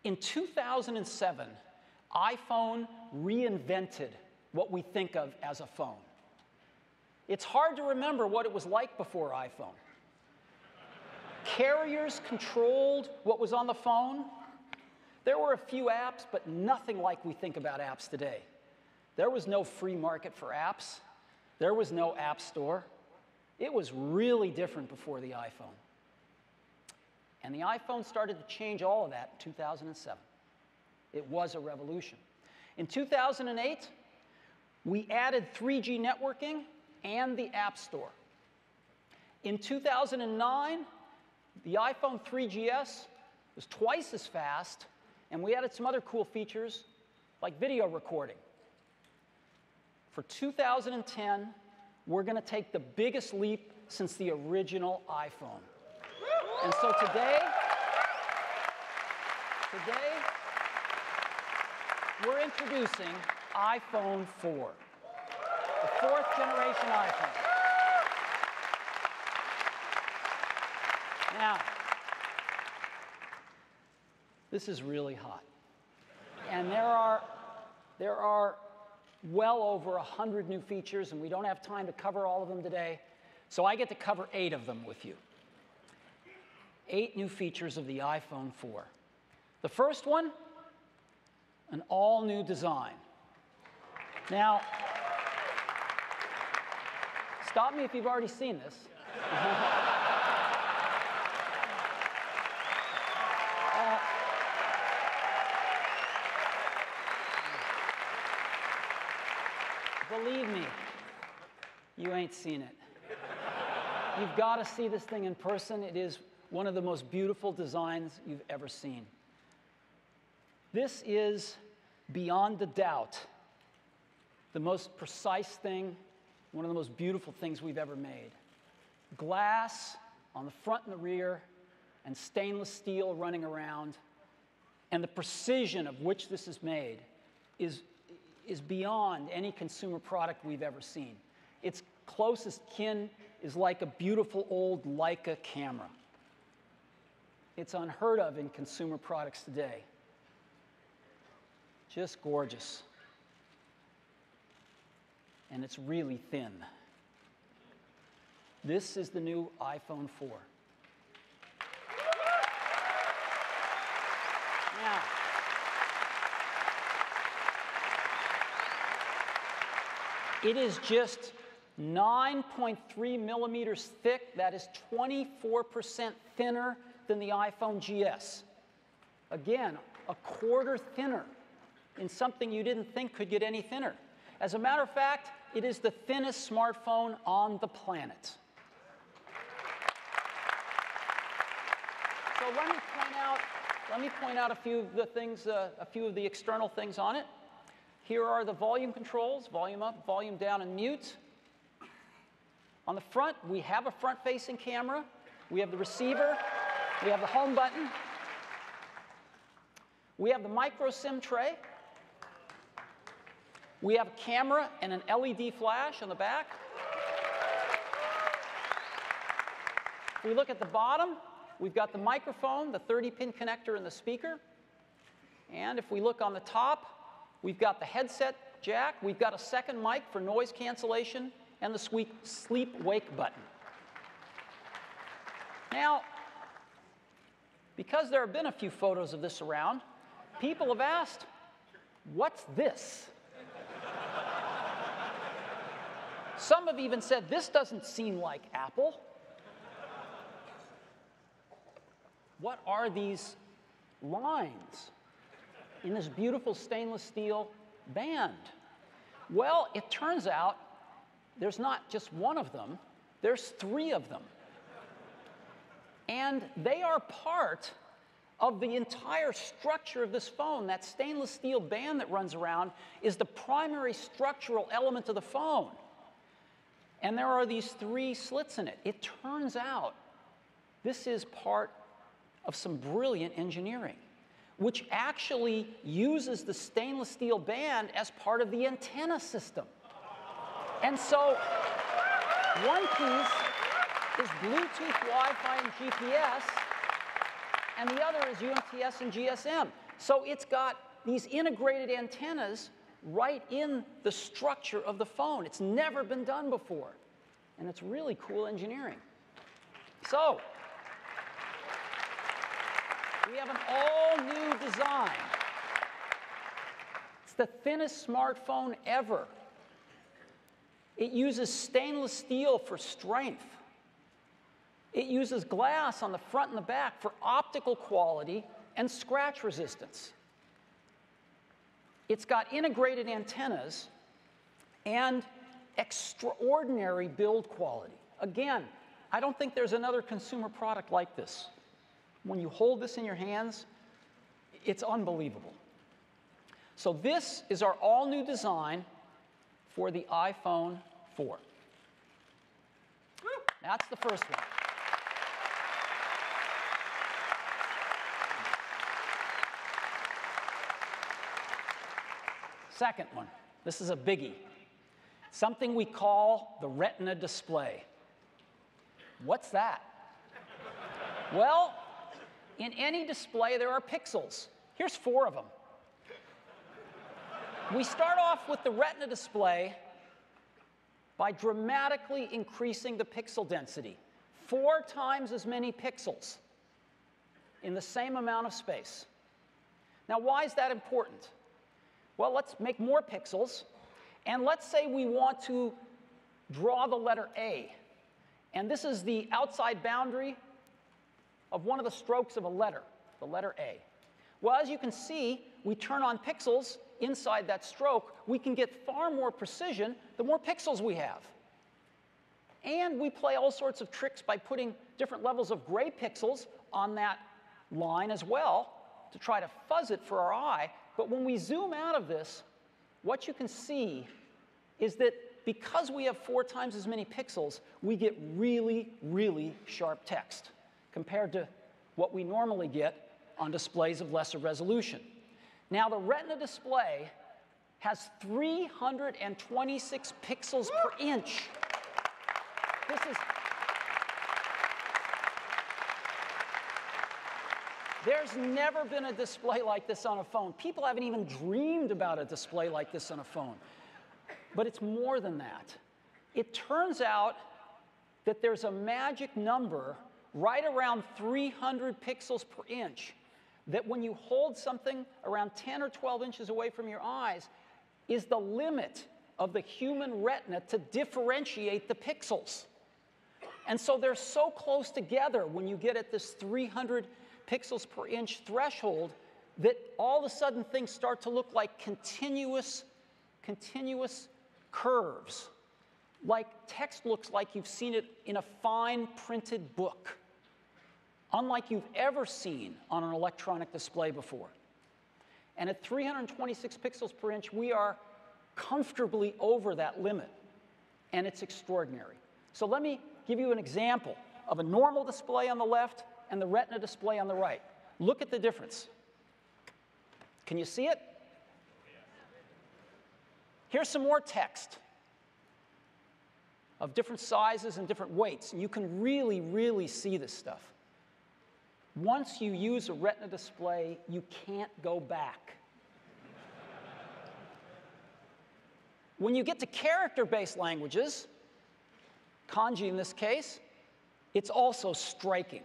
In 2007, iPhone reinvented what we think of as a phone. It's hard to remember what it was like before iPhone. Carriers controlled what was on the phone. There were a few apps, but nothing like we think about apps today. There was no free market for apps. There was no app store. It was really different before the iPhone. And the iPhone started to change all of that in 2007. It was a revolution. In 2008, we added 3G networking and the App Store. In 2009, the iPhone 3GS was twice as fast, and we added some other cool features like video recording. For 2010, we're going to take the biggest leap since the original iPhone. And so today, we're introducing iPhone 4, the 4th generation iPhone. Now, this is really hot. And there are well over 100 new features, and we don't have time to cover all of them today. So I get to cover 8 of them with you. 8 new features of the iPhone 4. The first one, an all-new design. Now, stop me if you've already seen this. Believe me, you ain't seen it. You've got to see this thing in person. It is one of the most beautiful designs you've ever seen. This is, beyond a doubt, the most precise thing, one of the most beautiful things we've ever made. Glass on the front and the rear, and stainless steel running around, and the precision of which this is made is beyond any consumer product we've ever seen. Its closest kin is like a beautiful old Leica camera. It's unheard of in consumer products today. Just gorgeous. And it's really thin. This is the new iPhone 4. Now, it is just 9.3 millimeters thick. That is 24% thinner than the iPhone GS. Again, a quarter thinner in something you didn't think could get any thinner. As a matter of fact, it is the thinnest smartphone on the planet. So let me point out a few of the things, a few of the external things on it. Here are the volume controls: volume up, volume down, and mute. On the front, we have a front-facing camera. We have the receiver. We have the home button. We have the micro SIM tray. We have a camera and an LED flash on the back. If we look at the bottom, we've got the microphone, the 30-pin connector, and the speaker. And if we look on the top, we've got the headset jack. We've got a second mic for noise cancellation, and the sleep-wake button. Now, because there have been a few photos of this around, people have asked, what's this? Some have even said, this doesn't seem like Apple. What are these lines in this beautiful stainless steel band? Well, it turns out there's not just one of them, there's 3 of them. And they are part of the entire structure of this phone. That stainless steel band that runs around is the primary structural element of the phone. And there are these 3 slits in it. It turns out this is part of some brilliant engineering, which actually uses the stainless steel band as part of the antenna system. And so one piece is Bluetooth, Wi-Fi, and GPS, and the other is UMTS and GSM. So it's got these integrated antennas right in the structure of the phone. It's never been done before. And it's really cool engineering. So we have an all-new design. It's the thinnest smartphone ever. It uses stainless steel for strength. It uses glass on the front and the back for optical quality and scratch resistance. It's got integrated antennas and extraordinary build quality. Again, I don't think there's another consumer product like this. When you hold this in your hands, it's unbelievable. So this is our all-new design for the iPhone 4. That's the first one. Second one, this is a biggie. Something we call the Retina display. What's that? Well, in any display, there are pixels. Here's 4 of them. We start off with the Retina display by dramatically increasing the pixel density. 4 times as many pixels in the same amount of space. Now, why is that important? Well, let's make more pixels. And let's say we want to draw the letter A. And this is the outside boundary of one of the strokes of a letter, the letter A. Well, as you can see, we turn on pixels inside that stroke. We can get far more precision the more pixels we have. And we play all sorts of tricks by putting different levels of gray pixels on that line as well to try to fuzz it for our eye. But when we zoom out of this, what you can see is that because we have 4 times as many pixels, we get really, really sharp text compared to what we normally get on displays of lesser resolution. Now, the Retina display has 326 pixels per inch. There's never been a display like this on a phone. People haven't even dreamed about a display like this on a phone. But it's more than that. It turns out that there's a magic number right around 300 pixels per inch that when you hold something around 10 or 12 inches away from your eyes is the limit of the human retina to differentiate the pixels. And so they're so close together when you get at this 300 pixels per inch threshold that all of a sudden things start to look like continuous curves. Like text looks like you've seen it in a fine printed book, unlike you've ever seen on an electronic display before. And at 326 pixels per inch, we are comfortably over that limit, and it's extraordinary. So let me give you an example of a normal display on the left and the Retina display on the right. Look at the difference. Can you see it? Here's some more text of different sizes and different weights. And you can really, really see this stuff. Once you use a Retina display, you can't go back. When you get to character-based languages, kanji in this case, it's also striking.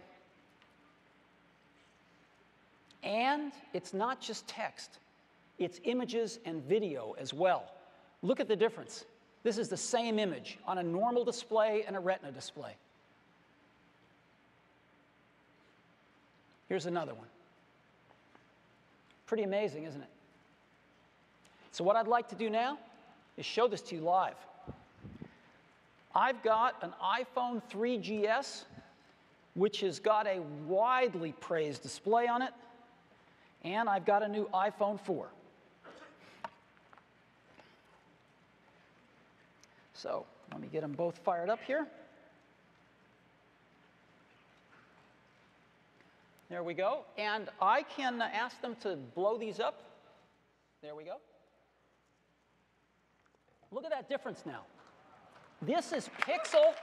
And it's not just text. It's images and video as well. Look at the difference. This is the same image on a normal display and a Retina display. Here's another one. Pretty amazing, isn't it? So what I'd like to do now is show this to you live. I've got an iPhone 3GS, which has got a widely praised display on it, and I've got a new iPhone 4. So let me get them both fired up here. There we go. And I can ask them to blow these up. There we go. Look at that difference now. This is pixel